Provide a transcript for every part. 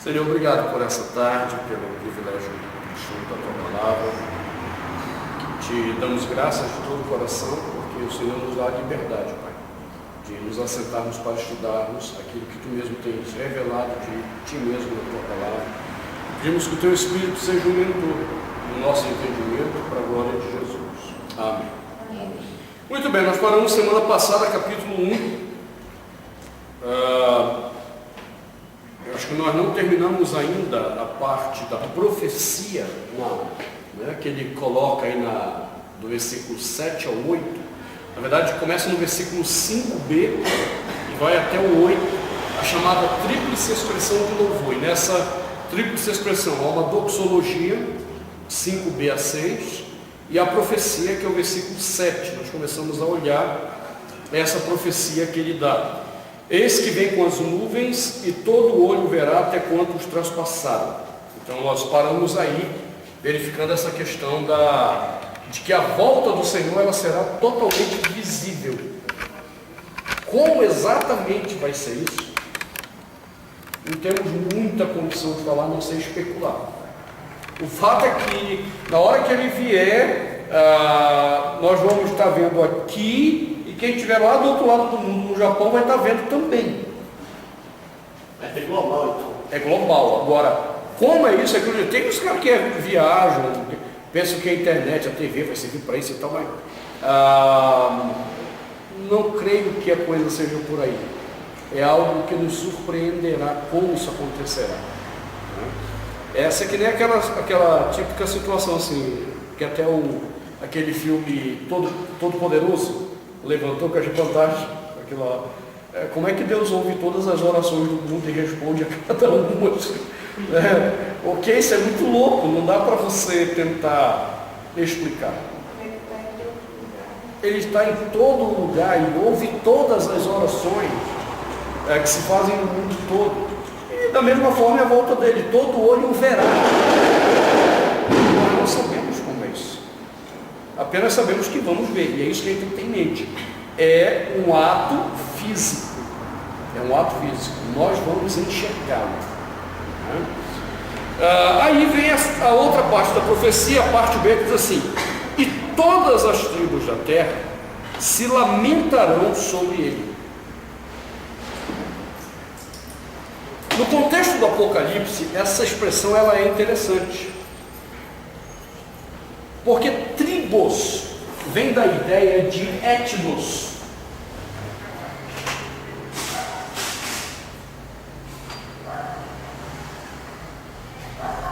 Senhor, obrigado por essa tarde, pelo privilégio do estudo da Tua Palavra. Te damos graças de todo o coração, porque o Senhor nos dá a liberdade, Pai, de nos assentarmos para estudarmos aquilo que Tu mesmo tens revelado de Ti mesmo na Tua Palavra. Pedimos que o Teu Espírito seja o mentor no nosso entendimento, para a glória de Jesus. Amém. Muito bem, nós paramos semana passada, capítulo 1. Acho que nós não terminamos ainda a parte da profecia, que ele coloca aí do versículo 7 ao 8. Na verdade, começa no versículo 5b e vai até o 8, a chamada tríplice expressão de louvor. E nessa tríplice expressão há uma doxologia, 5b a 6, e a profecia, que é o versículo 7. Nós começamos a olhar essa profecia que ele dá. Eis que vem com as nuvens, e todo olho verá até quanto os traspassaram. Então nós paramos aí, verificando essa questão de que a volta do Senhor ela será totalmente visível. Como exatamente vai ser isso? Não temos muita condição de falar, não sei especular. O fato é que, na hora que ele vier, nós vamos estar vendo aqui, e quem estiver lá do outro lado do mundo, no Japão, vai estar vendo também. É global, então. É global. Agora, como é isso? Tem os caras que viajam, pensam que a internet, a TV vai servir para isso e tal, mas não creio que a coisa seja por aí. É algo que nos surpreenderá como isso acontecerá. Essa é que nem aquela típica situação assim, que até aquele filme Todo Poderoso levantou com as vantagens, como é que Deus ouve todas as orações do mundo e responde a cada uma? Ok, isso é muito louco, não dá para você tentar explicar. Ele está em todo lugar e ouve todas as orações que se fazem no mundo todo. E da mesma forma é a volta dele, todo olho o verá. Nós não sabemos como é isso. Apenas sabemos que vamos ver, e é isso que a gente tem em mente. É um ato físico. É um ato físico. Nós vamos enxergá-lo. Aí vem a outra parte da profecia, a parte B, que diz assim: e todas as tribos da terra se lamentarão sobre ele. No contexto do Apocalipse, essa expressão ela é interessante. Porque tribos vem da ideia de etnos.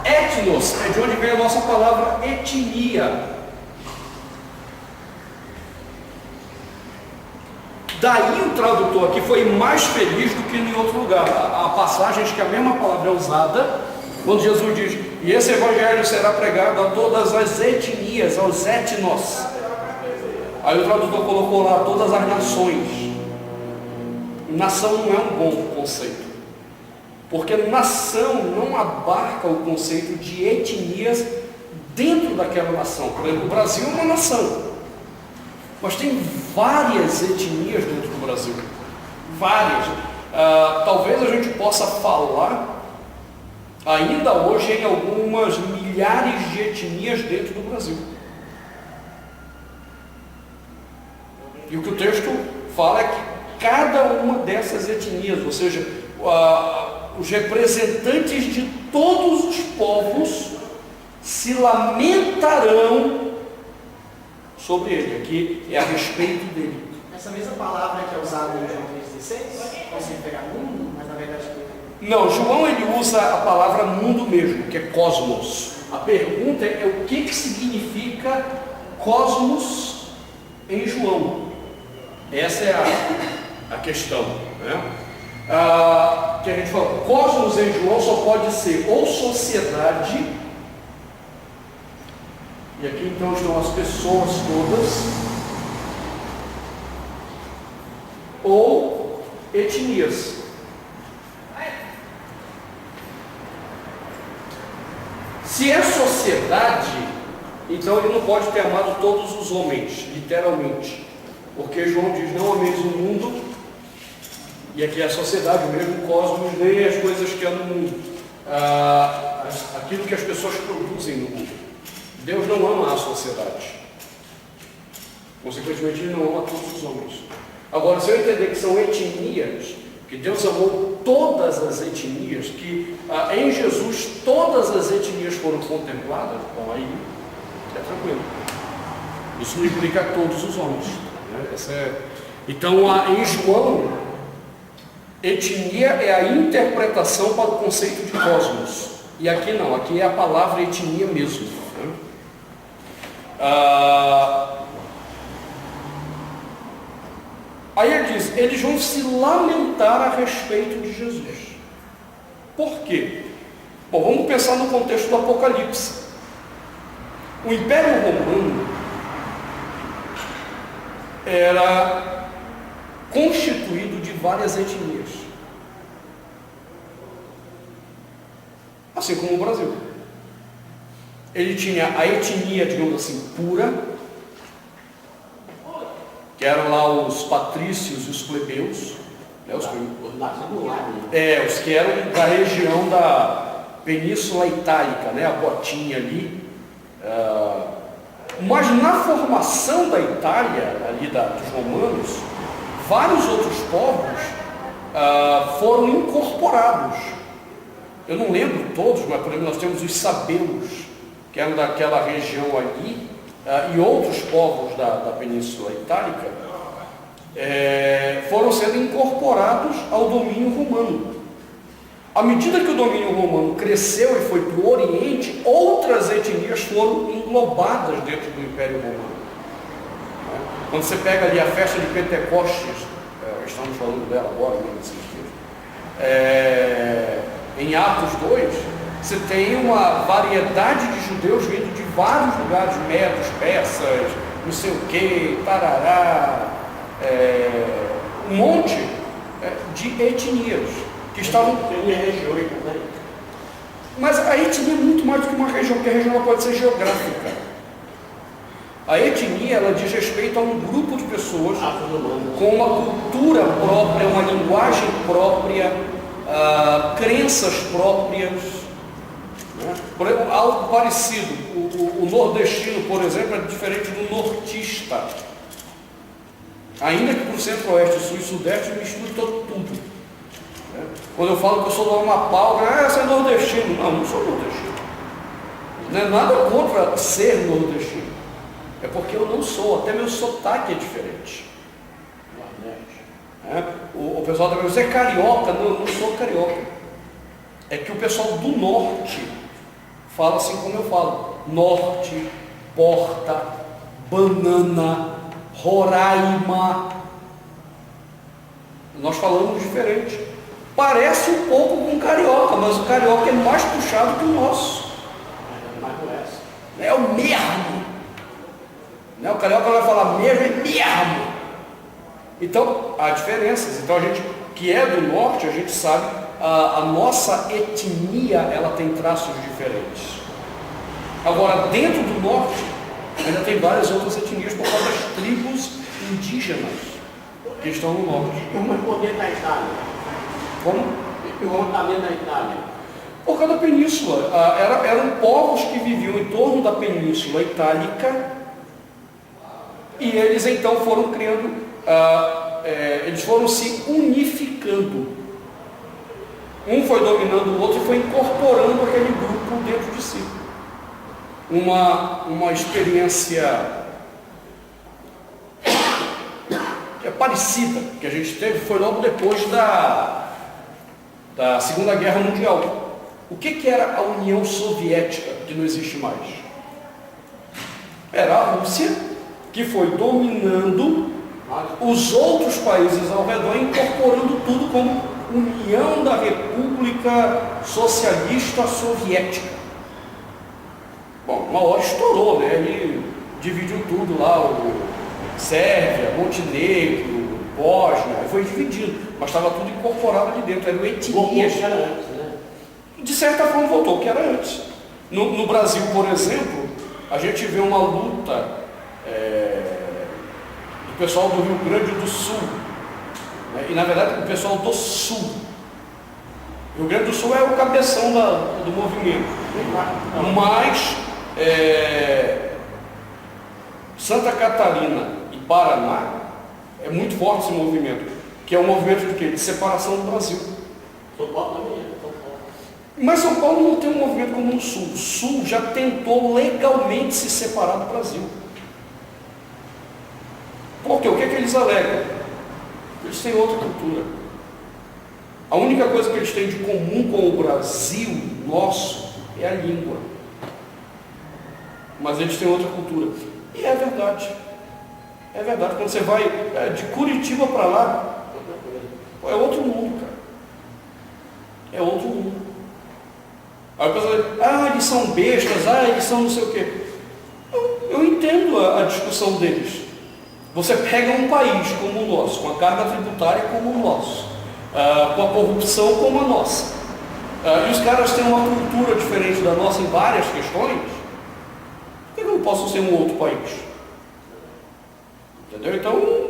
Etnos é de onde vem a nossa palavra etnia. Daí o tradutor aqui foi mais feliz do que em outro lugar. Há passagens que a mesma palavra é usada, quando Jesus diz: e esse evangelho será pregado a todas as etnias, aos etnos. Aí o tradutor colocou lá todas as nações. Nação não é um bom conceito, porque nação não abarca o conceito de etnias dentro daquela nação. Por exemplo, o Brasil é uma nação, mas tem várias etnias dentro do Brasil. Várias. Talvez a gente possa falar ainda hoje em algumas milhares de etnias dentro do Brasil. E o que o texto fala é que cada uma dessas etnias, ou seja, os representantes de todos os povos, se lamentarão sobre ele. Aqui é a respeito dele. Essa mesma palavra que é usada em João 3,16, você pegar mundo, mas na verdade... Não, João ele usa a palavra mundo mesmo, que é cosmos. A pergunta é o que significa cosmos em João. Essa é a questão, né? Que a gente fala, cosmos em João só pode ser ou sociedade, e aqui então estão as pessoas todas, ou etnias. Se é sociedade, então ele não pode ter amado todos os homens, literalmente. Porque João diz: não ameis o mundo, e aqui é a sociedade, o mesmo cosmos, nem as coisas que há no mundo. aquilo que as pessoas produzem no mundo. Deus não ama a sociedade. Consequentemente, Ele não ama todos os homens. Agora, se eu entender que são etnias, que Deus amou todas as etnias, que em Jesus todas as etnias foram contempladas, bom, aí é tranquilo. Isso não implica todos os homens. Né? Então, em João, etnia é a interpretação para o conceito de cosmos. E aqui não, aqui é a palavra etnia mesmo. Né? Aí ele diz, eles vão se lamentar a respeito de Jesus. Por quê? Bom, vamos pensar no contexto do Apocalipse. O Império Romano era constituído de várias etnias. Assim como o Brasil. Ele tinha a etnia, digamos assim, pura, que eram lá os patrícios e os plebeus, né, os que eram da região da Península Itálica, né, a botinha ali. Mas na formação da Itália, ali dos romanos, vários outros povos foram incorporados. Eu não lembro todos, mas por exemplo nós temos os sabeus, que eram daquela região ali, e outros povos da Península Itálica foram sendo incorporados ao domínio romano. À medida que o domínio romano cresceu e foi para o Oriente, outras etnias foram englobadas dentro do Império Romano. Quando você pega ali a festa de Pentecostes, estamos falando dela agora, em Atos 2, você tem uma variedade de judeus vindo de vários lugares, medos, persas, não sei o que, tarará, um monte de etnias que estavam... Tem regiões também. Mas a etnia é muito mais do que uma região, porque a região pode ser geográfica. A etnia, ela diz respeito a um grupo de pessoas com uma cultura própria, uma linguagem própria, crenças próprias. Por exemplo, algo parecido, o nordestino, por exemplo, é diferente do nortista. Ainda que para o centro-oeste, sul e sudeste, mistura tudo. Quando eu falo que eu sou do Amapá, você é nordestino. Não sou nordestino. Não é nada contra ser nordestino. É porque eu não sou, até meu sotaque é diferente. O pessoal também, você é carioca? Não, eu não sou carioca. É que o pessoal do norte fala assim como eu falo. Norte, porta, banana, Roraima. Nós falamos diferente. Parece um pouco com o carioca, mas o carioca é mais puxado que o nosso. É o mesmo. O carioca vai falar mesmo, é mesmo. Então, há diferenças. Então, a gente que é do norte, a gente sabe, a nossa etnia, ela tem traços diferentes. Agora, dentro do norte, ainda tem várias outras etnias por causa das tribos indígenas que estão no norte. Como é o poder da Itália? Como? E o orçamento da Itália? Por causa da península. Eram povos que viviam em torno da península itálica e eles então foram criando, eles foram se unificando. Um foi dominando o outro e foi incorporando aquele grupo dentro de si. Uma experiência parecida que a gente teve foi logo depois da Segunda Guerra Mundial. O que era a União Soviética, que não existe mais? Era a Rússia, que foi dominando os outros países ao redor, incorporando tudo como União da República Socialista Soviética. Bom, uma hora estourou, né? Ele dividiu tudo lá, Sérvia, Montenegro, Bósnia, foi dividido, mas estava tudo incorporado ali dentro, eram etnias. De certa forma voltou o que era antes. No Brasil, por exemplo, a gente vê uma luta do pessoal do Rio Grande do Sul, né? E na verdade o pessoal do Sul. O Rio Grande do Sul é o cabeção do movimento. Mas Santa Catarina e Paraná é muito forte esse movimento, que é um movimento de quê? De separação do Brasil. São Paulo também é. Mas São Paulo não tem um movimento como o Sul. O Sul já tentou legalmente se separar do Brasil. Por quê? O que é que eles alegam? Eles têm outra cultura. A única coisa que eles têm de comum com o Brasil nosso é a língua. Mas eles têm outra cultura. E é verdade. É verdade. Quando você vai de Curitiba para lá, é outro mundo, cara. É outro mundo. Aí a pessoa diz, eles são bestas, eles são não sei o quê. Eu entendo a discussão deles. Você pega um país como o nosso, com a carga tributária como o nosso, com a corrupção como a nossa, e os caras têm uma cultura diferente da nossa em várias questões, por que eu não posso ser um outro país? Entendeu? Então,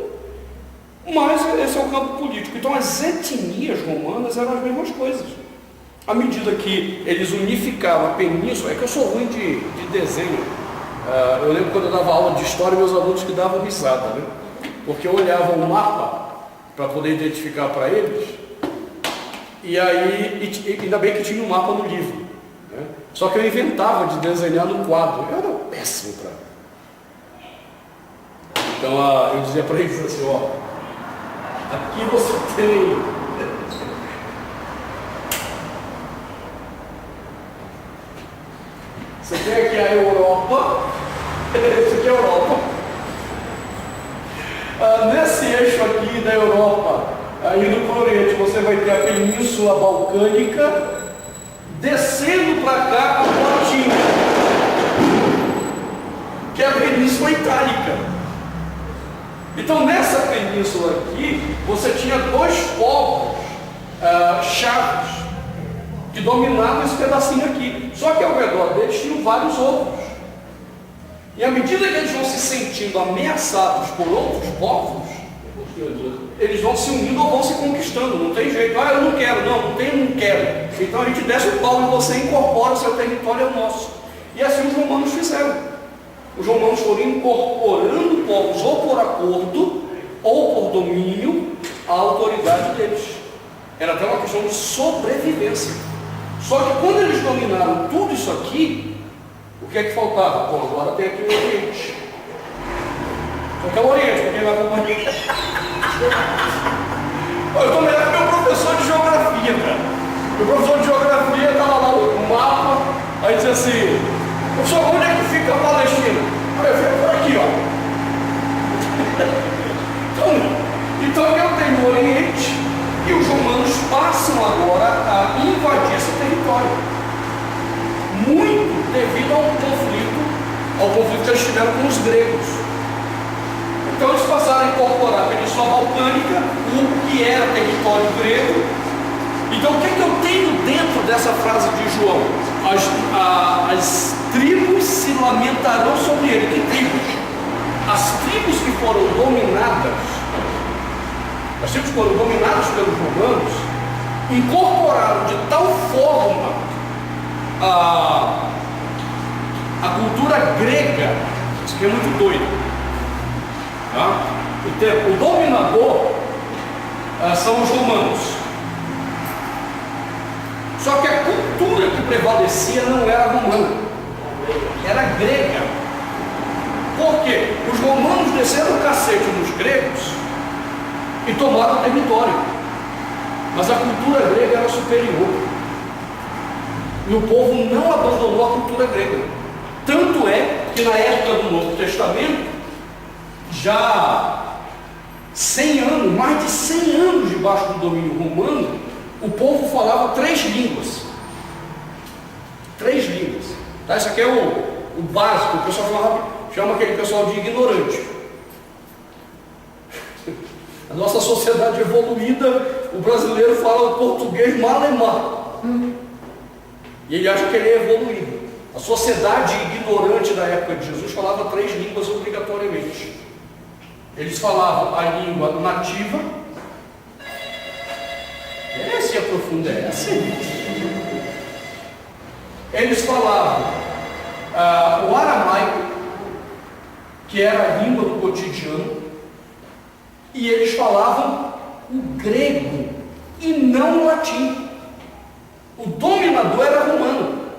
mas esse é o campo político. Então as etnias romanas eram as mesmas coisas. À medida que eles unificavam a península, é que eu sou ruim de desenho. Eu lembro quando eu dava aula de história, meus alunos que davam risada, né? Porque eu olhava um mapa para poder identificar para eles, e aí, ainda bem que tinha um mapa no livro, né? Só que eu inventava de desenhar no quadro, eu era péssimo para. Então eu dizia para eles assim, ó, aqui você tem. Você tem aqui a Europa, isso aqui é a Europa. Nesse eixo aqui da Europa, indo para o Oriente, você vai ter a Península Balcânica, descendo para cá a Platina, que é a Península Itálica. Então nessa península aqui, você tinha dois povos chaves, que dominavam esse pedacinho aqui. Só que ao redor deles tinham vários outros. E à medida que eles vão se sentindo ameaçados por outros povos, eles vão se unindo ou vão se conquistando. Não tem jeito. Eu não quero. Não quero. Então a gente desce o pau e você incorpora o seu território ao nosso. E assim os romanos fizeram. Os romanos foram incorporando povos ou por acordo ou por domínio à autoridade deles. Era até uma questão de sobrevivência. Só que quando eles dominaram tudo isso aqui, o que é que faltava? Bom, agora tem aqui o Oriente. Só que é o Oriente, porque vai para o Oriente. Eu estou melhor que meu professor de geografia, cara. Meu professor de geografia estava lá no mapa, aí dizia assim, professor, onde é que fica a Palestina? Aí eu falei, por aqui, ó. Então eu tenho o Oriente, e os romanos passam agora a invadir esse território. Muito devido ao conflito que eles tiveram com os gregos. Então eles passaram a incorporar a Península Balcânica, o que era território grego. Então o que é que eu tenho dentro dessa frase de João? As tribos se lamentarão sobre ele. Que tribos? As tribos que foram dominadas, as tribos que foram dominadas pelos romanos, incorporaram de tal forma a cultura grega, isso aqui é muito doido, tá? O dominador são os romanos. Só que a cultura que prevalecia não era romana, era grega. Por quê? Os romanos desceram o cacete nos gregos e tomaram o território. Mas a cultura grega era superior. E o povo não abandonou a cultura grega. Tanto é que na época do Novo Testamento, já 100 anos, mais de 100 anos debaixo do domínio romano, o povo falava 3 línguas. 3 línguas. Tá? Isso aqui é o básico, o pessoal chama aquele pessoal de ignorante. A nossa sociedade evoluída, o brasileiro fala o português malemar. E ele acha que ele é evoluído. A sociedade ignorante da época de Jesus falava 3 línguas obrigatoriamente. Eles falavam a língua nativa, aprofunda é essa. Eles falavam o aramaico, que era a língua do cotidiano, e eles falavam o grego e não o latim. O dominador era romano,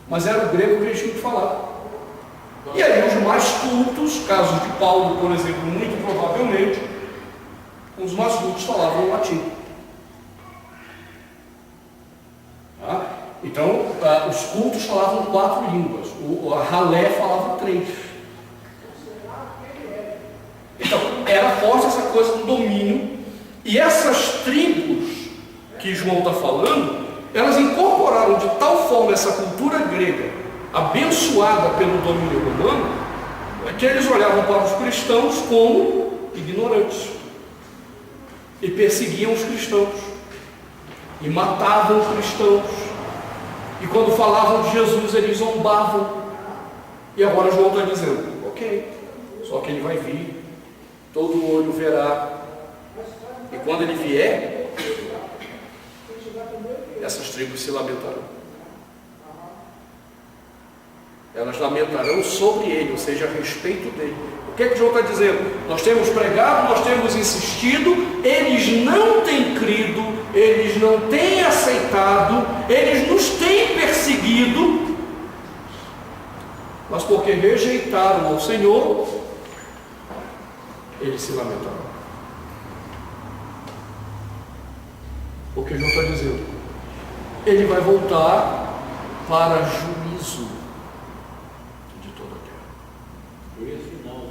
mas era o grego que eles tinham que falar. E aí os mais cultos, casos de Paulo, por exemplo, muito provavelmente, os mais cultos falavam o latim. Tá? Então, os cultos falavam 4 línguas, a ralé falava 3. Então, era forte essa coisa do domínio, e essas tribos que João está falando, elas incorporaram de tal forma essa cultura grega, abençoada pelo domínio romano, que eles olhavam para os cristãos como ignorantes, e perseguiam os cristãos, e matavam os cristãos, e quando falavam de Jesus eles zombavam. E agora João está dizendo, ok, só que ele vai vir, todo olho verá, e quando ele vier, essas tribos se lamentarão. Elas lamentarão sobre ele, ou seja, a respeito dele. O que é que João está dizendo? Nós temos pregado, nós temos insistido, eles não têm crido, eles não têm aceitado, eles nos têm perseguido, mas porque rejeitaram ao Senhor, eles se lamentaram. O que João está dizendo? Ele vai voltar para juízo de toda a terra. Juízo final.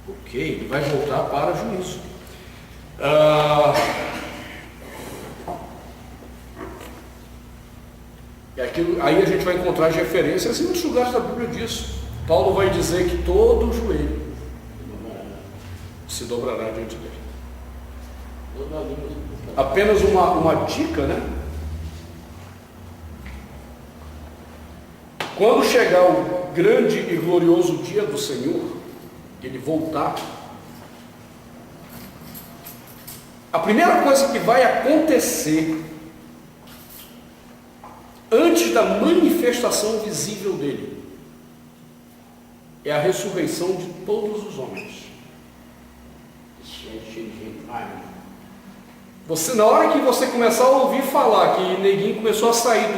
Ok, ele vai voltar para juízo. E aquilo, aí a gente vai encontrar as referências em muitos lugares da Bíblia disso. Paulo vai dizer que todo joelho se dobrará diante dele. Apenas uma dica, né? Quando chegar o grande e glorioso dia do Senhor, ele voltar, a primeira coisa que vai acontecer antes da manifestação visível dele é a ressurreição de todos os homens. Você, na hora que você começar a ouvir falar que neguinho começou a sair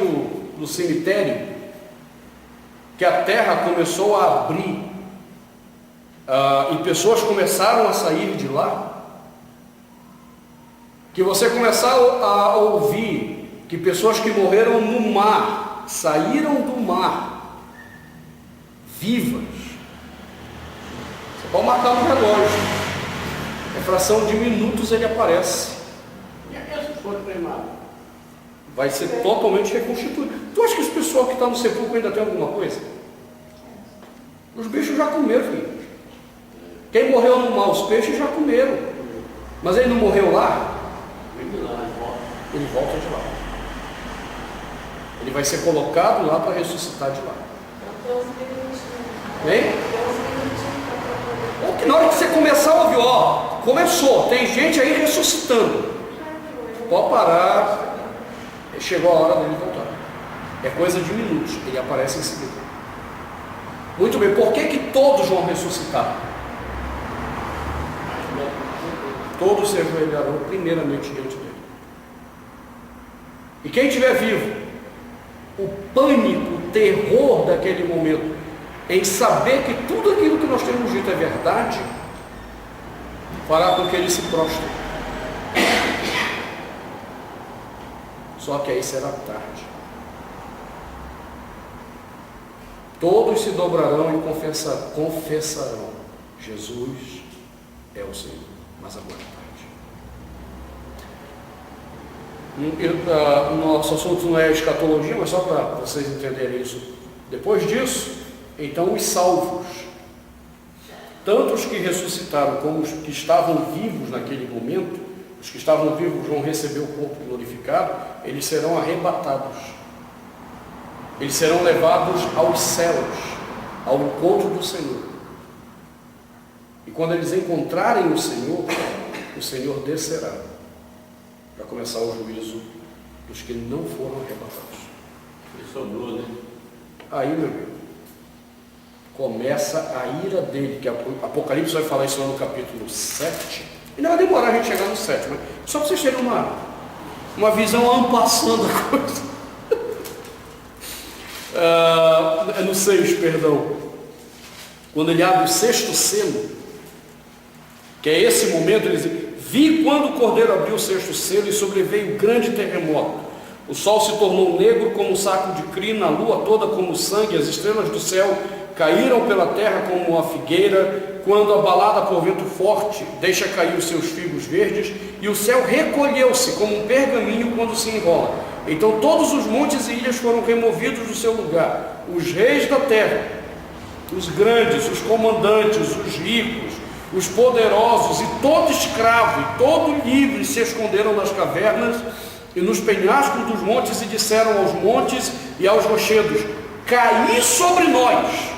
do cemitério, que a terra começou a abrir, e pessoas começaram a sair de lá, que você começar a ouvir que pessoas que morreram no mar, saíram do mar, vivas, você pode marcar no relógio, em fração de minutos ele aparece. E aqueles que foram queimados? Vai ser totalmente reconstituído. Tu acha que esse pessoal que está no sepulcro ainda tem alguma coisa? Os bichos já comeram, filho. Quem morreu no mar, os peixes já comeram. Mas ele não morreu lá? Ele volta de lá. Ele vai ser colocado lá para ressuscitar de lá. Hein? Ou que na hora que você começar a ouvir, ó, começou, tem gente aí ressuscitando. Pode parar. Chegou a hora dele voltar. É coisa de minutos, ele aparece em seguida. Muito bem, por que todos vão ressuscitar? Todos se ajoelharão primeiramente diante dele. E quem estiver vivo, o pânico, o terror daquele momento, em saber que tudo aquilo que nós temos dito é verdade, fará com que ele se prostre. Só que aí será tarde. Todos se dobrarão e confessarão: Jesus é o Senhor. Mas agora é tarde. Nosso assunto não é escatologia, mas só para vocês entenderem isso. Depois disso, então os salvos, tanto os que ressuscitaram como os que estavam vivos naquele momento, os que estavam vivos vão receber o corpo glorificado, eles serão arrebatados. Eles serão levados aos céus, ao encontro do Senhor. E quando eles encontrarem o Senhor descerá. para começar o juízo dos que não foram arrebatados. Ele sobrou, né? Aí, meu amigo, começa a ira dele, que Apocalipse vai falar isso lá no capítulo 7, e não vai demorar a gente chegar no 7, mas só para vocês terem uma visão ampassando a coisa. No 6, perdão. Quando ele abre o 6º selo, que é esse momento, ele diz: vi quando o Cordeiro abriu o 6º selo e sobreveio grande terremoto. O sol se tornou negro como um saco de crina, a lua toda como sangue, as estrelas do céu caíram pela terra como uma figueira, quando abalada por vento forte, deixa cair os seus figos verdes, e o céu recolheu-se como um pergaminho quando se enrola. Então todos os montes e ilhas foram removidos do seu lugar. Os reis da terra, os grandes, os comandantes, os ricos, os poderosos, e todo escravo, e todo livre se esconderam nas cavernas e nos penhascos dos montes, e disseram aos montes e aos rochedos: caí sobre nós,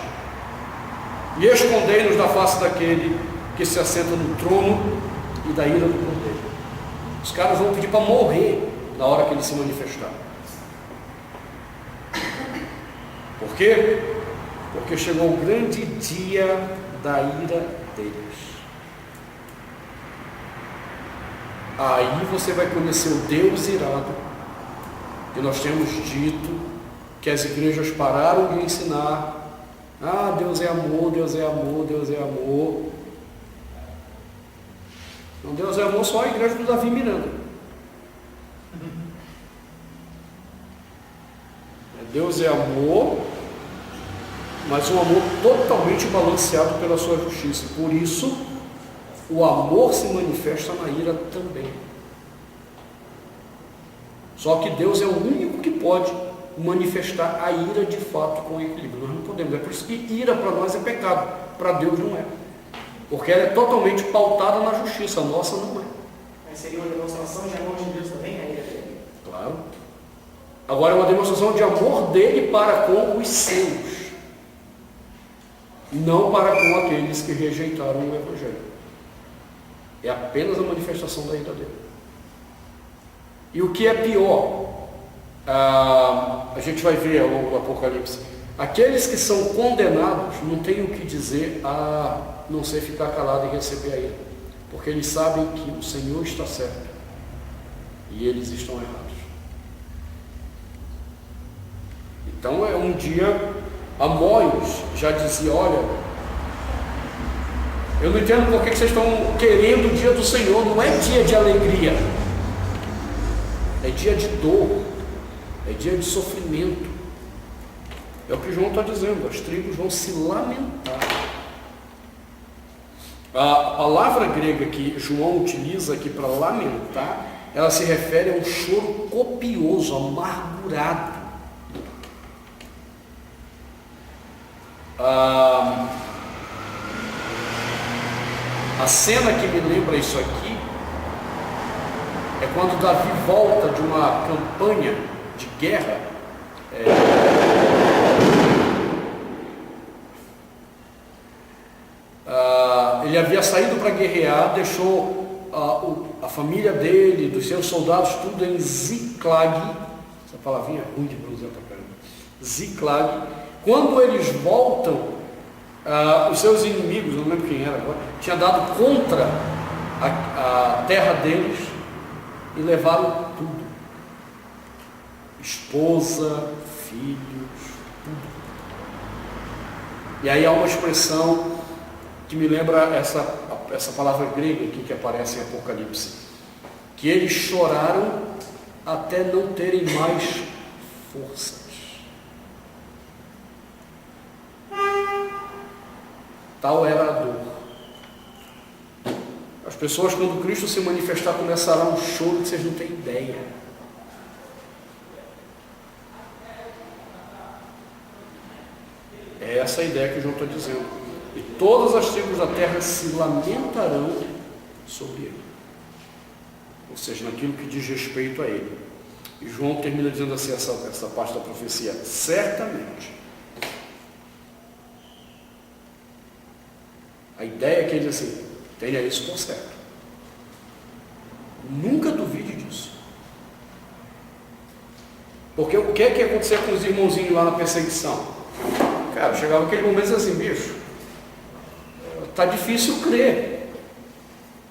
e escondei-nos da face daquele que se assenta no trono e da ira do Cordeiro. Os caras vão pedir para morrer na hora que ele se manifestar. Por quê? Porque chegou o grande dia da ira deles. Aí você vai conhecer o Deus irado, que nós temos dito que as igrejas pararam de ensinar. Ah, Deus é amor, Deus é amor, Deus é amor. Não, Deus é amor só a igreja do Davi Miranda. Deus é amor, mas um amor totalmente balanceado pela sua justiça. Por isso, o amor se manifesta na ira também. Só que Deus é o único que pode manifestar a ira de fato com equilíbrio. Nós não podemos. É por isso que ira para nós é pecado, para Deus não é. Porque ela é totalmente pautada na justiça, a nossa não é. Mas seria uma demonstração de amor de Deus também, a ira dele? Claro. Agora é uma demonstração de amor dele para com os seus, não para com aqueles que rejeitaram o Evangelho. É apenas a manifestação da ira dele. E o que é pior, a gente vai ver ao longo do Apocalipse, aqueles que são condenados não têm o que dizer a não ser ficar calado e receber a ira, porque eles sabem que o Senhor está certo e eles estão errados. Então é um dia, Amós já dizia: olha, eu não entendo por que vocês estão querendo o dia do Senhor. Não é dia de alegria, é dia de dor, é dia de sofrimento. É o que João está dizendo, as tribos vão se lamentar. A palavra grega que João utiliza aqui para lamentar, ela se refere a um choro copioso, amargurado. A cena que me lembra isso aqui é quando Davi volta de uma campanha de guerra. Ele havia saído para guerrear, deixou a família dele, dos seus soldados, tudo em Ziklag. Essa palavrinha é ruim de pronunciar para caramba. Ziklag. Quando eles voltam, os seus inimigos, não lembro quem era agora, tinha dado contra a terra deles e levaram tudo: esposa, filhos, tudo. E aí há uma expressão que me lembra essa palavra grega aqui que aparece em Apocalipse, que eles choraram até não terem mais forças. Tal era a dor. As pessoas, quando Cristo se manifestar, começarão um choro que vocês não têm ideia. É essa a ideia que João está dizendo. E todas as tribos da terra se lamentarão sobre ele. Ou seja, naquilo que diz respeito a ele. E João termina dizendo assim, essa parte da profecia: certamente. A ideia é que ele diz assim: tenha isso por certo. Nunca duvide disso. Porque o que é que acontecia com os irmãozinhos lá na perseguição? Cara, chegava aquele momento assim, bicho, tá difícil crer.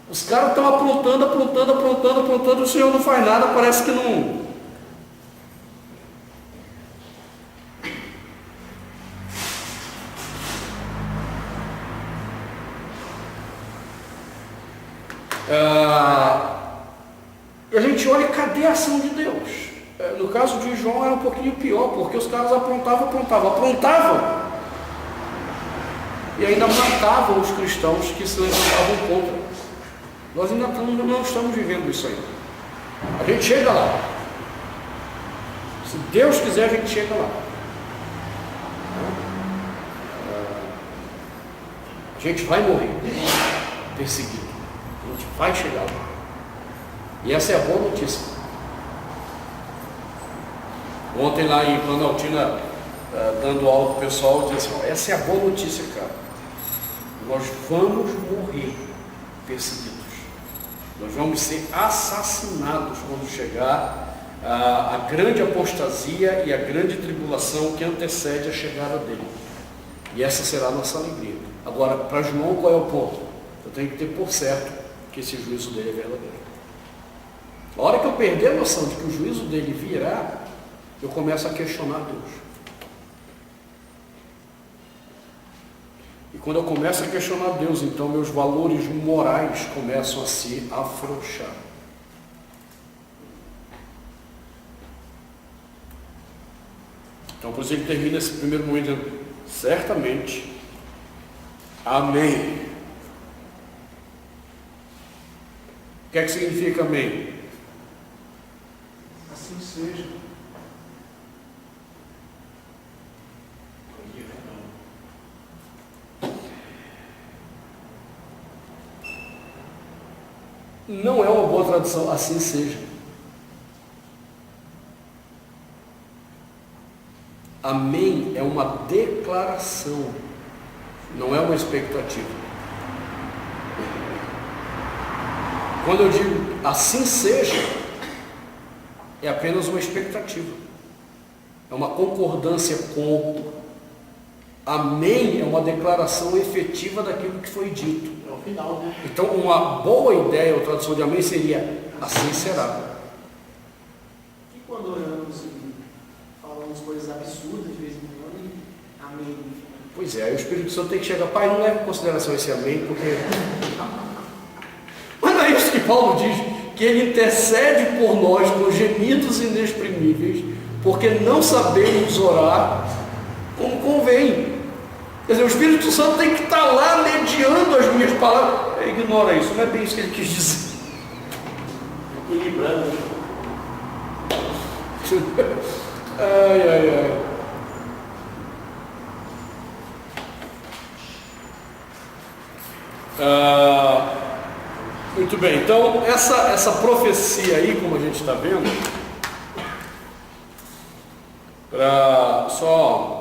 Os caras estão aprontando, o Senhor não faz nada, parece que não. E a gente olha, cadê a ação de Deus? No caso de João era um pouquinho pior, porque os caras aprontavam, e ainda matavam os cristãos que se levantavam contra. Nós ainda não estamos vivendo isso ainda. A gente chega lá. Se Deus quiser, a gente chega lá. A gente vai morrer perseguido. A gente vai chegar lá. E essa é a boa notícia. Ontem lá em Planaltina, dando aula para o pessoal, disse assim, essa é a boa notícia, cara. Nós vamos morrer perseguidos. Nós vamos ser assassinados quando chegar a grande apostasia e a grande tribulação que antecede a chegada dele. E essa será a nossa alegria. Agora, para João, qual é o ponto? Eu tenho que ter por certo que esse juízo dele é verdadeiro. A hora que eu perder a noção de que o juízo dele virá, eu começo a questionar Deus. E quando eu começo a questionar Deus, então meus valores morais começam a se afrouxar. Então, por isso ele termina esse primeiro momento dizendo, certamente, amém. O que é que significa amém? Assim seja. Não é uma boa tradução, assim seja. Amém é uma declaração, não é uma expectativa. Quando eu digo assim seja, é apenas uma expectativa, é uma concordância com. Amém é uma declaração efetiva daquilo que foi dito. É o final, né? Então, uma boa ideia, ou tradução de amém, seria assim será. E quando oramos e falamos coisas absurdas de vez em quando, e amém. Pois é, aí o Espírito Santo tem que chegar, pai, não leva em consideração esse amém, porque... Mas não é isso que Paulo diz, que ele intercede por nós com gemidos inexprimíveis, porque não sabemos orar como convém. Quer dizer, o Espírito Santo tem que estar lá mediando as minhas palavras. Ignora isso, não é bem isso que ele quis dizer. Equilibrando. Ai. Muito bem, então essa profecia aí, como a gente está vendo, para só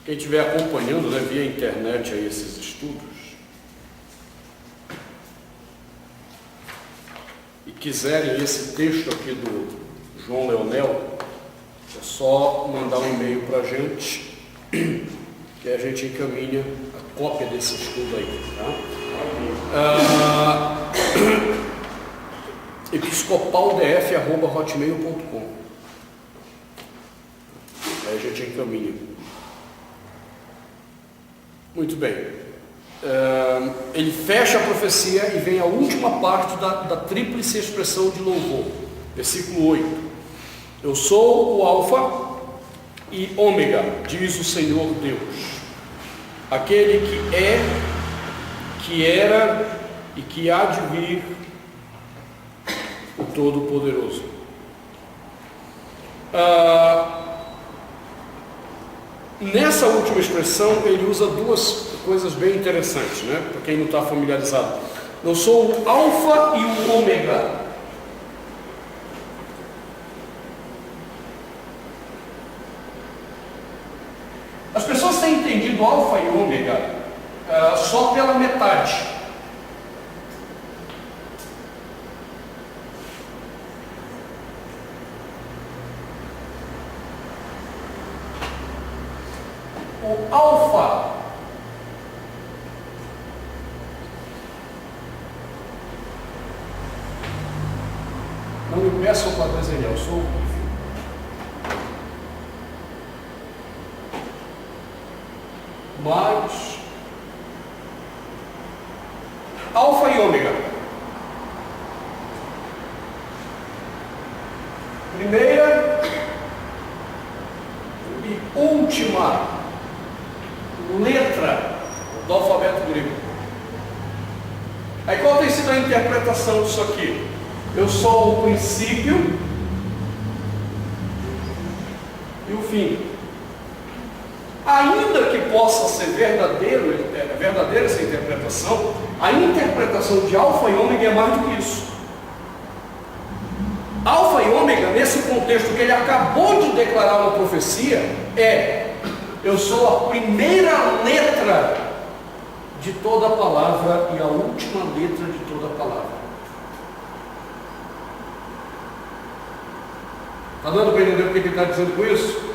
quem estiver acompanhando, né, via internet aí esses estudos e quiserem esse texto aqui do João Leonel, é só mandar um e-mail para a gente, que a gente encaminha a cópia desse estudo aí, tá? episcopaldf@hotmail.com. Aí a gente encaminha. Muito bem. Ele fecha a profecia e vem a última parte da tríplice expressão de louvor. Versículo 8. Eu sou o Alfa e Ômega, diz o Senhor Deus, aquele que é, que era e que há de vir, o Todo-Poderoso. Nessa última expressão ele usa duas coisas bem interessantes, né? Para quem não está familiarizado. Eu sou o Alfa e o Ômega. As pessoas têm entendido Alfa e Ômega só pela metade. o alfa. Não me peçam para desenhar, eu sou horrível. Mas alfa e ômega. Primeira e última letra do alfabeto grego. Aí qual tem sido a interpretação disso aqui? Eu sou o princípio e o fim. Ainda que possa ser verdadeira essa interpretação, a interpretação de alfa e ômega é mais do que isso. Alfa e ômega, nesse contexto que ele acabou de declarar uma profecia, eu sou a primeira letra de toda a palavra e a última letra de toda a palavra. Está dando para entender o que ele está dizendo com isso?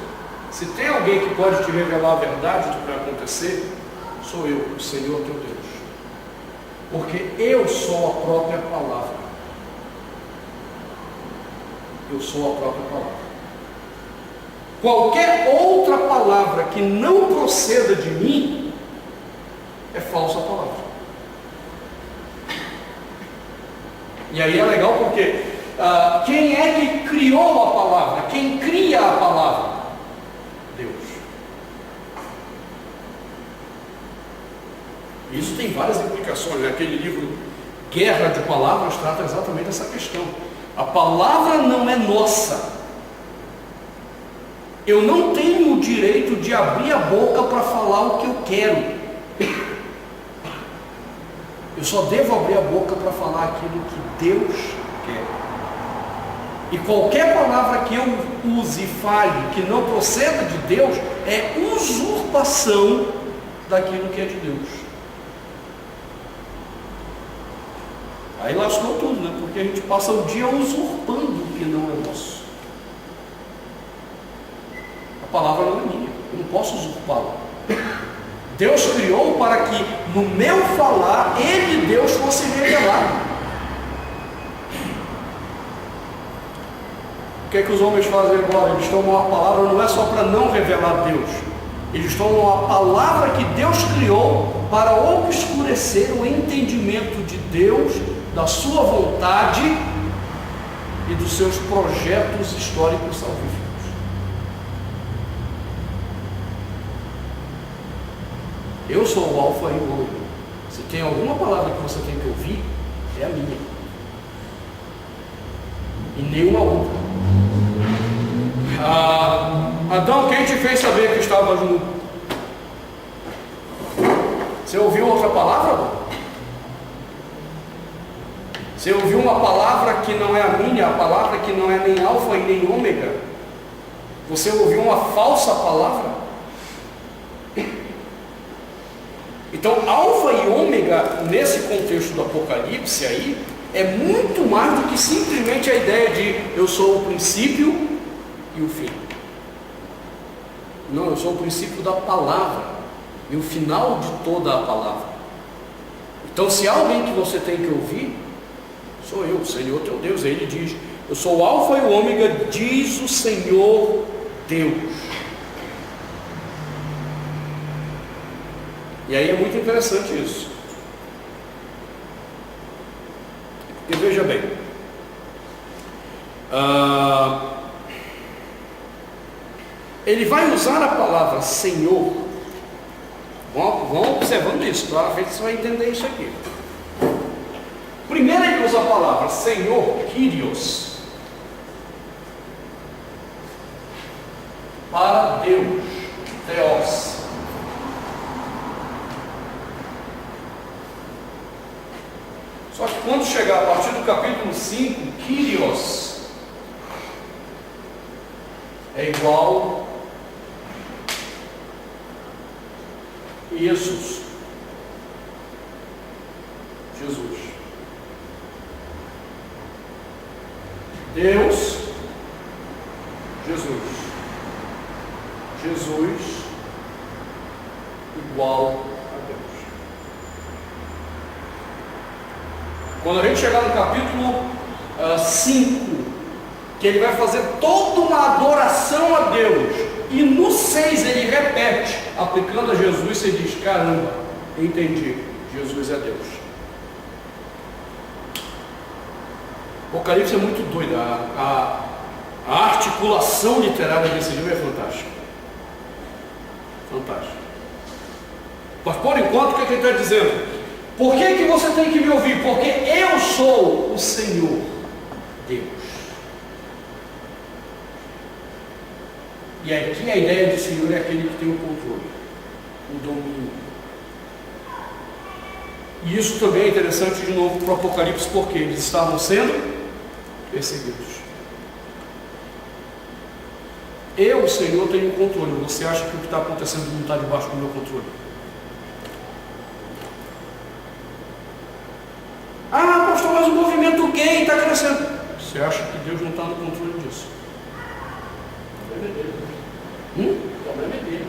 Se tem alguém que pode te revelar a verdade do que vai acontecer, sou eu, o Senhor teu Deus. Porque eu sou a própria palavra. Eu sou a própria palavra. Qualquer outra palavra que não proceda de mim é falsa palavra. E aí é legal porque quem é que criou a palavra? Quem cria a palavra? Deus. Isso tem várias implicações. Aquele livro Guerra de Palavras trata exatamente dessa questão. A palavra não é nossa. Eu não tenho o direito de abrir a boca para falar o que eu quero. Eu só devo abrir a boca para falar aquilo que Deus quer. E qualquer palavra que eu use e fale que não proceda de Deus é usurpação daquilo que é de Deus. Aí lascou tudo, né? Porque a gente passa o dia usurpando o que não é nosso. A palavra não é minha, eu não posso usurpá-la. Deus criou para que no meu falar, Ele, Deus, fosse revelado. O que é que os homens fazem agora? Eles tomam a palavra não é só para não revelar Deus. Eles tomam a palavra que Deus criou para obscurecer o entendimento de Deus, da sua vontade e dos seus projetos históricos salvíficos. Eu sou o alfa e o ômega. Se tem alguma palavra que você tem que ouvir, é a minha. E nenhuma outra. Adão, quem te fez saber que estavas nu? Você ouviu outra palavra, Adão? Você ouviu uma palavra que não é a minha, a palavra que não é nem alfa e nem ômega? Você ouviu uma falsa palavra? Então, alfa e ômega, nesse contexto do Apocalipse aí, é muito mais do que simplesmente a ideia de eu sou o princípio e o fim. Não, eu sou o princípio da palavra e o final de toda a palavra. Então, se há alguém que você tem que ouvir, sou eu, o Senhor teu Deus. Aí ele diz, eu sou o alfa e o ômega, diz o Senhor Deus. E aí é muito interessante isso. Porque veja bem, ele vai usar a palavra Senhor. Vão observando isso, para frente você vai entender isso aqui. Primeiro ele usa a palavra Senhor, Kyrios, para Deus, Theos. Só que quando chegar a partir do capítulo 5, Kyrios é igual Jesus. Jesus. Deus, Jesus. Jesus, igual a Deus. Quando a gente chegar no capítulo 5, que ele vai fazer toda uma adoração a Deus, e no 6 ele repete, aplicando a Jesus, você diz: caramba, entendi, Jesus é Deus. Apocalipse é muito doida, a articulação literária desse livro é fantástica. Fantástico. Mas por enquanto, o que ele está dizendo? Por que você tem que me ouvir? Porque eu sou o Senhor Deus. E aqui a ideia de Senhor é aquele que tem o controle, o domínio. E isso também é interessante de novo para o Apocalipse, porque eles estavam sendo perseguidos. Eu, Senhor, tenho o controle. Você acha que o que está acontecendo não está debaixo do meu controle? Ah, pastor, mas o movimento gay está crescendo. Você acha que Deus não está no controle disso? O problema é dele. O problema é dele.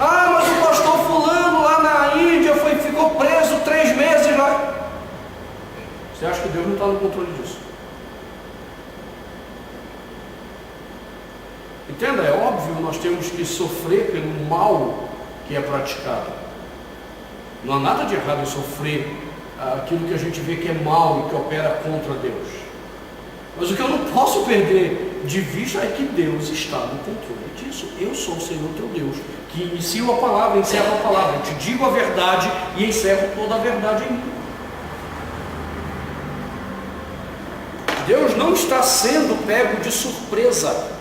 Ah, mas o pastor fulano lá na Índia ficou preso 3 meses lá. Você acha que Deus não está no controle disso? Entenda, é óbvio, nós temos que sofrer pelo mal que é praticado. Não há nada de errado em sofrer aquilo que a gente vê que é mal e que opera contra Deus. Mas o que eu não posso perder de vista é que Deus está no controle disso. Eu sou o Senhor teu Deus, que inicio a palavra, encerro a palavra, eu te digo a verdade e encerro toda a verdade em mim. Deus não está sendo pego de surpresa.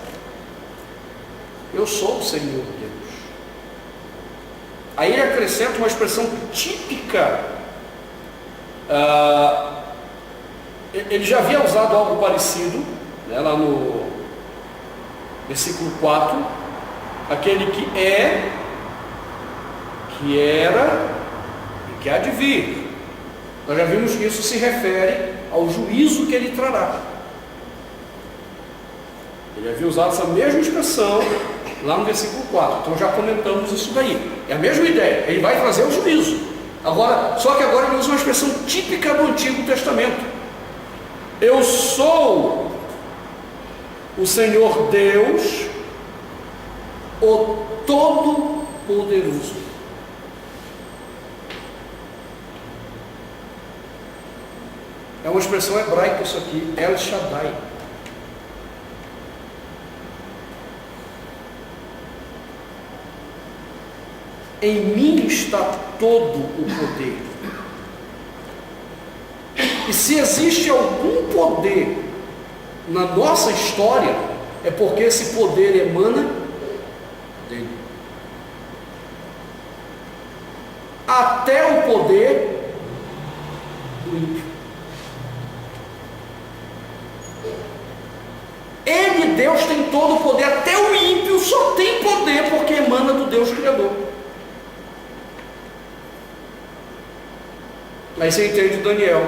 Eu sou o Senhor Deus. Aí ele acrescenta uma expressão típica. Ele já havia usado algo parecido, né, lá no versículo 4, aquele que é, que era e que há de vir. Nós já vimos que isso se refere ao juízo que ele trará. Ele havia usado essa mesma expressão lá no versículo 4, então já comentamos isso daí. É a mesma ideia, ele vai trazer o juízo. Agora, só que agora ele usa uma expressão típica do Antigo Testamento. Eu sou o Senhor Deus, o Todo-Poderoso. É uma expressão hebraica isso aqui, El Shaddai. Em mim está todo o poder. E se existe algum poder na nossa história, é porque esse poder emana dele. Até o poder do ímpio. Ele, Deus, tem todo o poder. Até o ímpio só tem poder porque emana do Deus Criador. Aí você entende Daniel,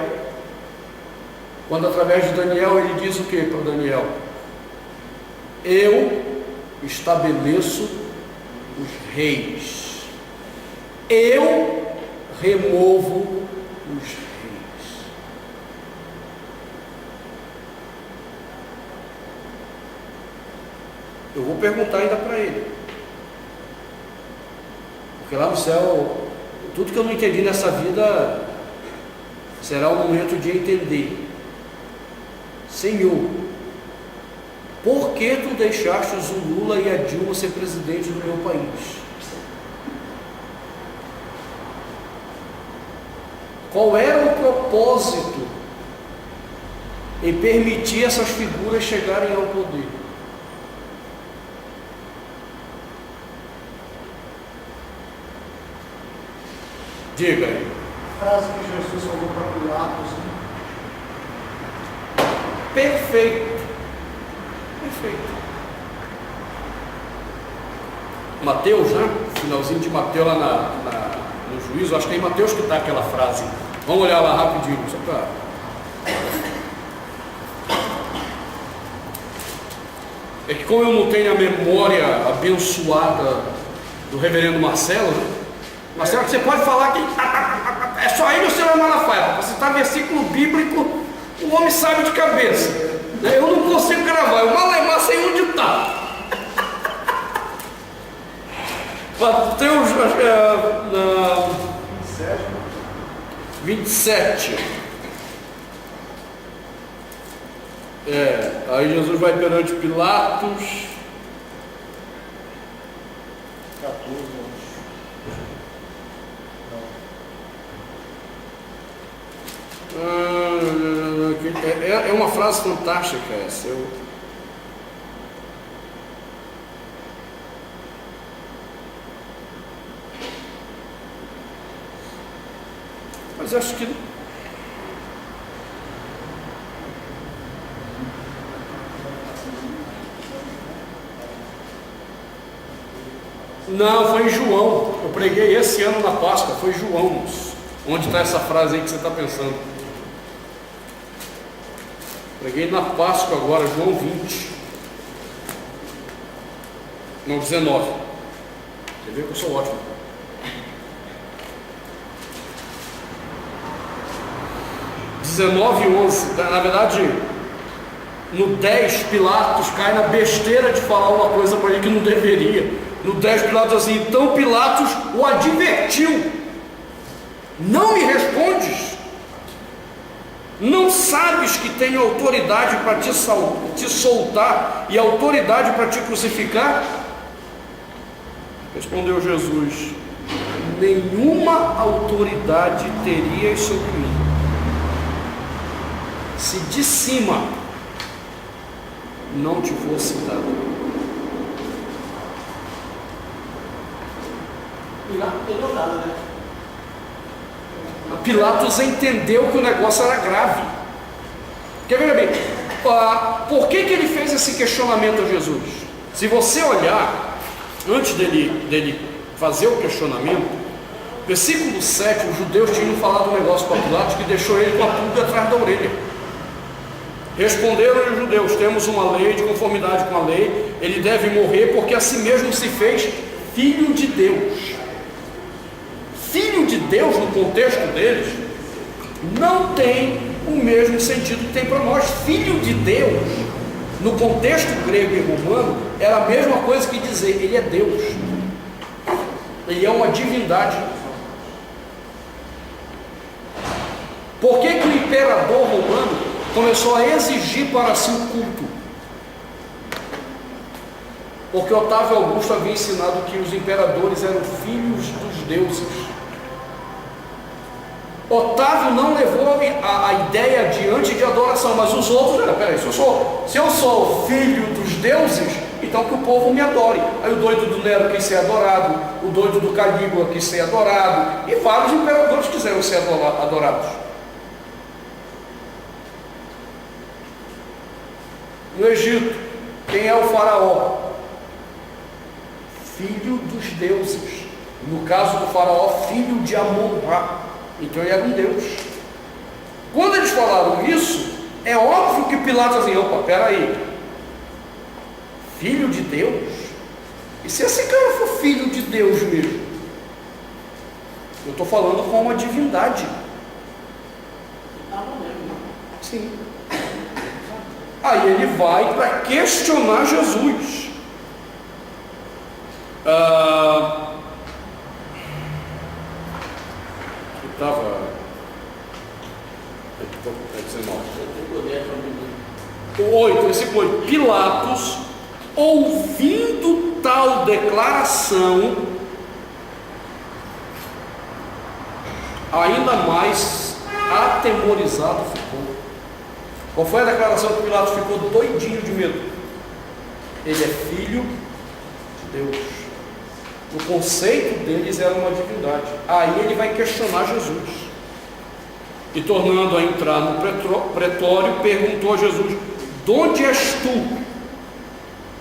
quando através de Daniel ele diz o que para Daniel? Eu estabeleço os reis, eu removo os reis. Eu vou perguntar ainda para ele, porque lá no céu, tudo que eu não entendi nessa vida será o momento de entender. Senhor, por que tu deixaste o Lula e a Dilma ser presidente do meu país? Qual era o propósito em permitir essas figuras chegarem ao poder? Diga aí. Frase que Jesus falou para Pilatos, né? Perfeito. Perfeito. Mateus, né? Finalzinho de Mateus lá no juízo, acho que é em Mateus que está aquela frase. Vamos olhar lá rapidinho, só para... É que como eu não tenho a memória abençoada do reverendo Marcelo, né? Marcelo, que você pode falar que é só ele o senhor Malafaia. Para citar versículo bíblico, o homem sabe de cabeça. Eu não consigo gravar, eu malemar sei onde está. Mateus 27. Aí Jesus vai perante Pilatos. 14. É uma frase fantástica essa. Mas acho que não, foi em João. Eu preguei esse ano na Páscoa, foi João. Onde está essa frase aí que você está pensando? Preguei na Páscoa agora, João 20. Não, 19. Você vê que eu sou ótimo. E 11. Na verdade, no 10, Pilatos cai na besteira de falar uma coisa para ele que não deveria. No 10, Pilatos assim, então Pilatos o advertiu: não me respondes? Não sabes que tenho autoridade para te soltar e autoridade para te crucificar? Respondeu Jesus: nenhuma autoridade terias sobre mim, se de cima não te fosse dado. Pilatos não entendeu nada, né? Pilatos entendeu que o negócio era grave. Quer ver bem? Por que ele fez esse questionamento a Jesus? Se você olhar, antes dele fazer o questionamento, versículo 7, os judeus tinham falado um negócio para Pilatos que deixou ele com a pulga atrás da orelha. Responderam os judeus: temos uma lei, de conformidade com a lei, ele deve morrer porque a si mesmo se fez filho de Deus. Filho de Deus, no contexto deles, não tem o mesmo sentido que tem para nós. Filho de Deus, no contexto grego e romano, era a mesma coisa que dizer ele é Deus, ele é uma divindade. Por que o imperador romano começou a exigir para si o culto? Porque Otávio Augusto havia ensinado que os imperadores eram filhos dos deuses. Otávio não levou a ideia adiante de adoração, mas os outros, peraí, se eu sou filho dos deuses, então que o povo me adore. Aí o doido do Nero quis ser adorado, o doido do Calígula quis ser adorado, e vários imperadores quiseram ser adorados. No Egito, quem é o faraó? Filho dos deuses. No caso do faraó, filho de Amon-Ra. Então ele era um deus. Quando eles falaram isso, é óbvio que Pilatos assim: opa, peraí, filho de Deus? E se esse cara for filho de Deus mesmo? Eu estou falando com uma divindade. Sim. Aí ele vai para questionar Jesus. Estava 8, versículo 8. Pilatos, ouvindo tal declaração, ainda mais atemorizado ficou. Qual foi a declaração que Pilatos ficou doidinho de medo? Ele é filho de Deus. O conceito deles era uma divindade. Aí ele vai questionar Jesus. E tornando a entrar no pretório, perguntou a Jesus: de onde és tu?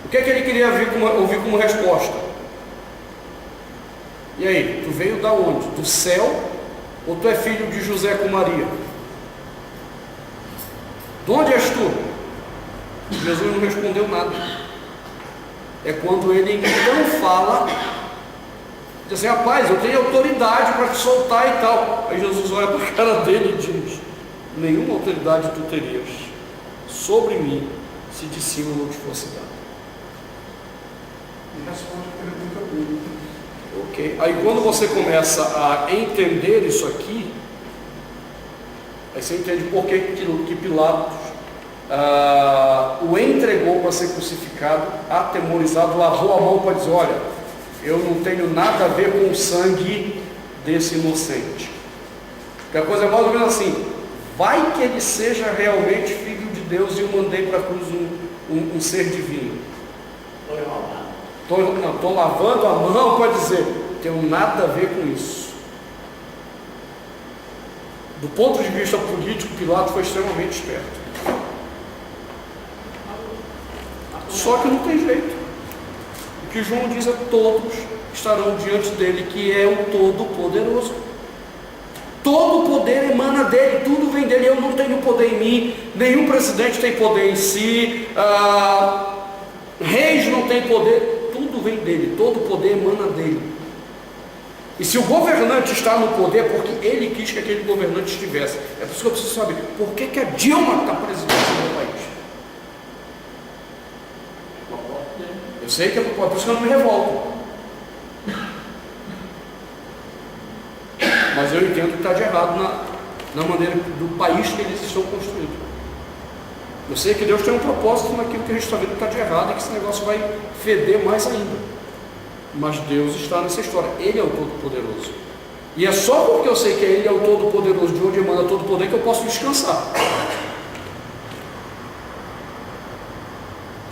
O que é que ele queria ouvir como resposta? E aí, tu veio da onde? Do céu? Ou tu é filho de José com Maria? De onde és tu? Jesus não respondeu nada. É quando ele então fala Diz assim, rapaz, eu tenho autoridade para te soltar e tal. Aí Jesus olha para a cara dele e diz, nenhuma autoridade tu terias sobre mim, se de cima não te fosse dado. E responde a pergunta dele. Ok? Aí quando você começa a entender isso aqui, aí você entende por que Pilatos o entregou para ser crucificado, atemorizado, lavou a mão para dizer, olha, eu não tenho nada a ver com o sangue desse inocente. Porque a coisa é mais ou menos assim, vai que ele seja realmente filho de Deus e eu mandei para a cruz um ser divino. Estou lavando a mão para dizer, tenho nada a ver com isso. Do ponto de vista político, Pilatos foi extremamente esperto. Só que não tem jeito. O que João diz é todos estarão diante dele, que é o Todo-Poderoso. Todo o poder emana dele, tudo vem dele. Eu não tenho poder em mim, nenhum presidente tem poder em si, reis não têm poder, tudo vem dele, todo o poder emana dele. E se o governante está no poder, é porque ele quis que aquele governante estivesse. É por isso que eu preciso saber, por que a Dilma está presidente do meu país? Eu sei que é por isso que eu não me revolto. Mas eu entendo que está de errado na maneira do país que eles estão construindo. Eu sei que Deus tem um propósito naquilo que a gente está vendo que está de errado e que esse negócio vai feder mais ainda. Mas Deus está nessa história. Ele é o Todo-Poderoso. E é só porque eu sei que Ele é o Todo-Poderoso, de onde emana todo o poder, que eu posso descansar.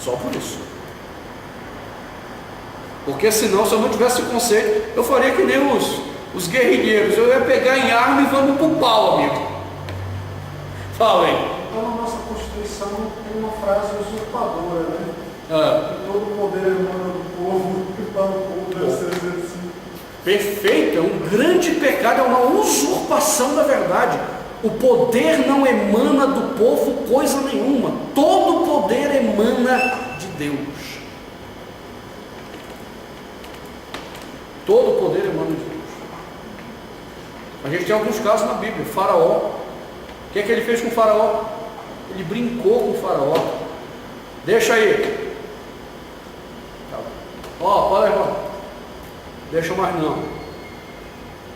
Só por isso. Porque senão, se eu não tivesse esse conceito, eu faria que nem os guerrilheiros. Eu ia pegar em arma e vamos pro pau, amigo. Fala aí. Então, na nossa Constituição tem uma frase usurpadora, né? Que todo o poder emana do povo e para o povo deve ser exercido. Perfeito, é um grande pecado, é uma usurpação da verdade. O poder não emana do povo coisa nenhuma. Todo o poder emana de Deus. Todo o poder emana de Deus. A gente tem alguns casos na Bíblia. Faraó, o que é que ele fez com o Faraó? Ele brincou com o Faraó. Deixa aí. Ó, pode levar. Deixa mais não.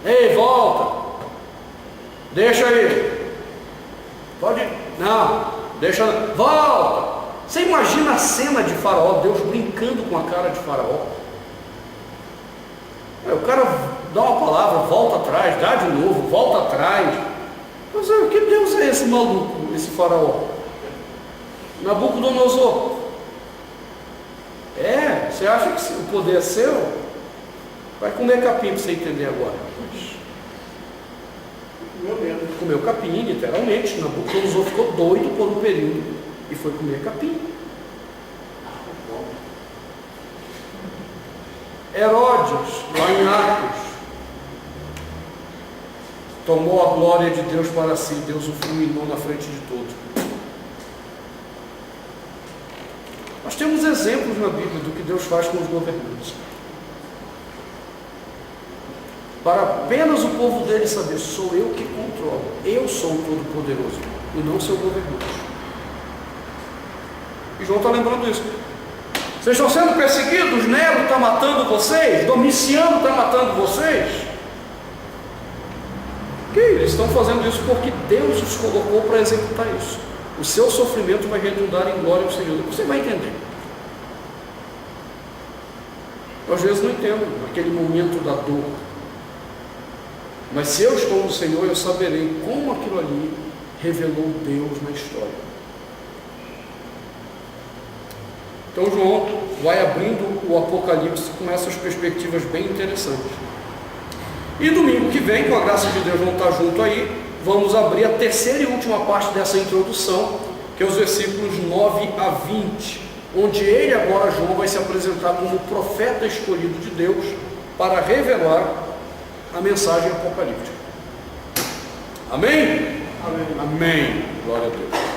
Ei, volta. Deixa aí. Pode. Não, deixa. Volta. Você imagina a cena de Faraó, Deus brincando com a cara de Faraó. O cara dá uma palavra, volta atrás, dá de novo, volta atrás. Mas que Deus é esse maluco, esse Faraó? Nabucodonosor. Você acha que o poder é seu? Vai comer capim para você entender agora. Comeu capim, literalmente. Nabucodonosor ficou doido por um período e foi comer capim. Herodes, lá em Atos, tomou a glória de Deus para si. Deus o fulminou na frente de todos. Nós temos exemplos na Bíblia do que Deus faz com os governantes. Para apenas o povo dele saber, sou eu que controlo. Eu sou o Todo-Poderoso e não seu governante. E João está lembrando isso. Vocês estão sendo perseguidos? Nero está matando vocês? Domiciano está matando vocês? Que eles estão fazendo isso porque Deus os colocou para executar isso. O seu sofrimento vai redundar em glória ao Senhor. Você vai entender. Eu, às vezes não entendo aquele momento da dor. Mas se eu estou no Senhor, eu saberei como aquilo ali revelou Deus na história. Então João vai abrindo o Apocalipse com essas perspectivas bem interessantes. E domingo que vem, com a graça de Deus, vão estar junto aí, vamos abrir a terceira e última parte dessa introdução, que é os versículos 9 a 20, onde ele agora, João, vai se apresentar como profeta escolhido de Deus para revelar a mensagem apocalíptica. Amém? Amém. Amém. Glória a Deus.